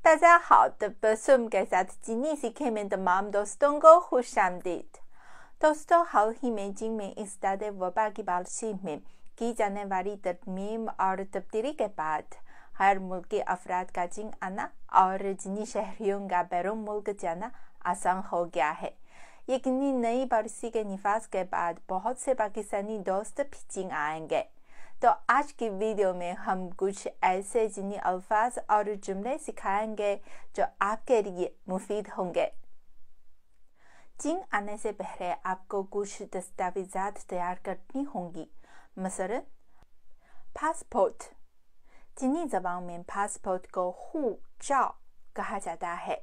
大家好, तबस्सुम के साथ चीनी सीखे में तमाम दोस्तों को खुशामदीद। दोस्तों, हाल ही में चीन में इंसदाद वबा की पॉलिसी में की जाने वाली तरमीम और तब्दीली के बाद हर मुल्क के अफराद का चीन आना और चीनी शहरियों का बैरून मुल्क जाना आसान हो गया है। यकीनी नई पॉलिसी के निफाज के बाद बहुत से पाकिस्तानी दोस्त भी चीन आएंगे। तो आज की वीडियो में हम कुछ ऐसे चीनी अल्फाज और जुमले सिखाएंगे जो आपके लिए मुफीद होंगे। चीन आने से पहले आपको कुछ दस्तावेजात तैयार करनी होंगी। मसलन पासपोर्ट। चीनी ज़बान में पासपोर्ट को हू जाओ कहा जाता है।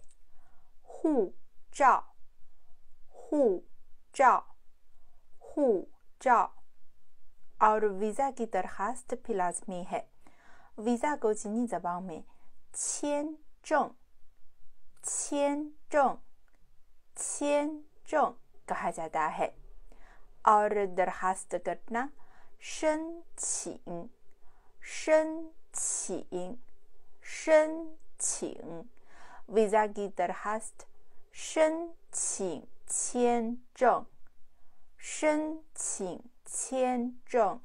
हू जाओ, हू जाओ, हू जाओ। और वीज़ा की दरखास्त भी लाजमी है। वीज़ा को चीनी ज़बान में qian zheng, qian zheng, qian zheng कहा जाता है। और दरखास्त करना申请,申请,申请। वीज़ा की दरखास्त 申请签证，申请签证，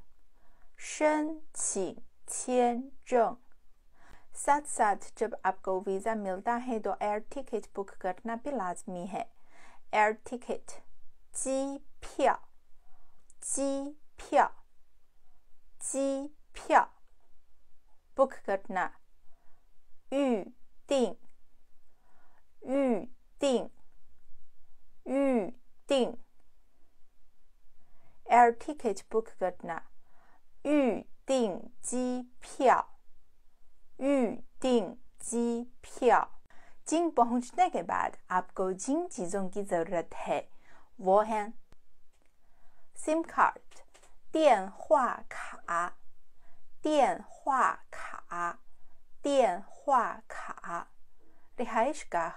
申请签证। साथ साथ जब आपको वीज़ा मिलता है तो एयर टिकट बुक करना भी लाजमी है। एयर टिकट 机票，机票，机票 बुक करना।预定，预定，预定。एयर टिकट बुक करना। 预定机票，预定机票। चीन पहुंचने के बाद आपको जिन चीज़ों की ज़रूरत है वो हैं सिम कार्ड, 电话卡, 电话卡, 电话卡। रिहाइशगाह,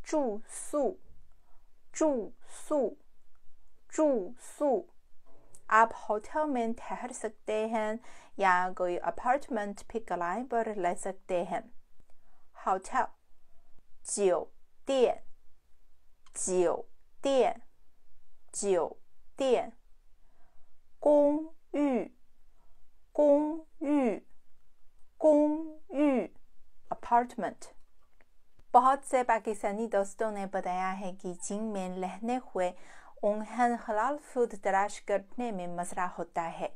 住宿，住宿，住宿। आप होटल में ठहर सकते हैं या कोई अपार्टमेंट भी किराए पर ले सकते हैं। Hotel 酒店，酒店，酒店。公寓，公寓，公寓 apartment. बहुत से पाकिस्तानी दोस्तों ने बताया है कि चीन में रहने हुए उन्हें हलाल फूड तलाश करने में मसला होता है।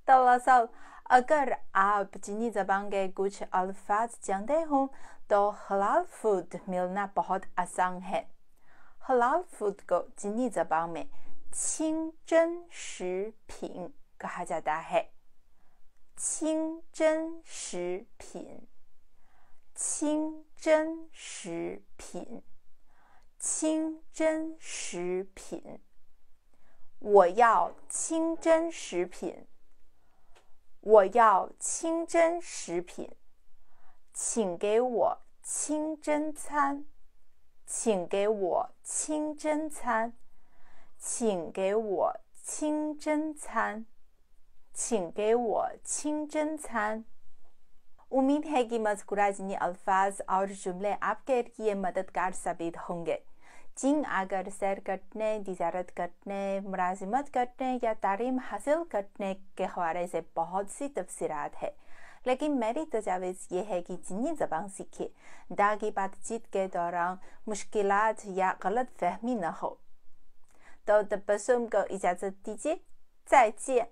दरअसल अगर आप चीनी ज़बान के कुछ अल्फाज जानते हो तो हलाल फूड मिलना बहुत आसान है। हलाल फूड को चीनी ज़बान में 清真食品 कहा जाता है। 清真食品，清真食品，清真食品。我要清真食品，我要清真食品，请给我清真餐，请给我清真餐，请给我清真餐，请给我清真餐। उम्मीद है कि मज़कूरा चीनी अल्फाज और जुमले आपके लिए मददगार साबित होंगे। चीन आकर सैर करने, तिजारत करने, मुलाजिमत करने या तालीम हासिल करने के हवाले से बहुत सी तफसीरात है, लेकिन मेरी तजावीज़ ये है कि चीनी ज़बान सीखिए ताकि बातचीत के दौरान मुश्किलात या गलत फहमी न हो। तो तबस्सुम को इजाज़त दीजिए। 再见。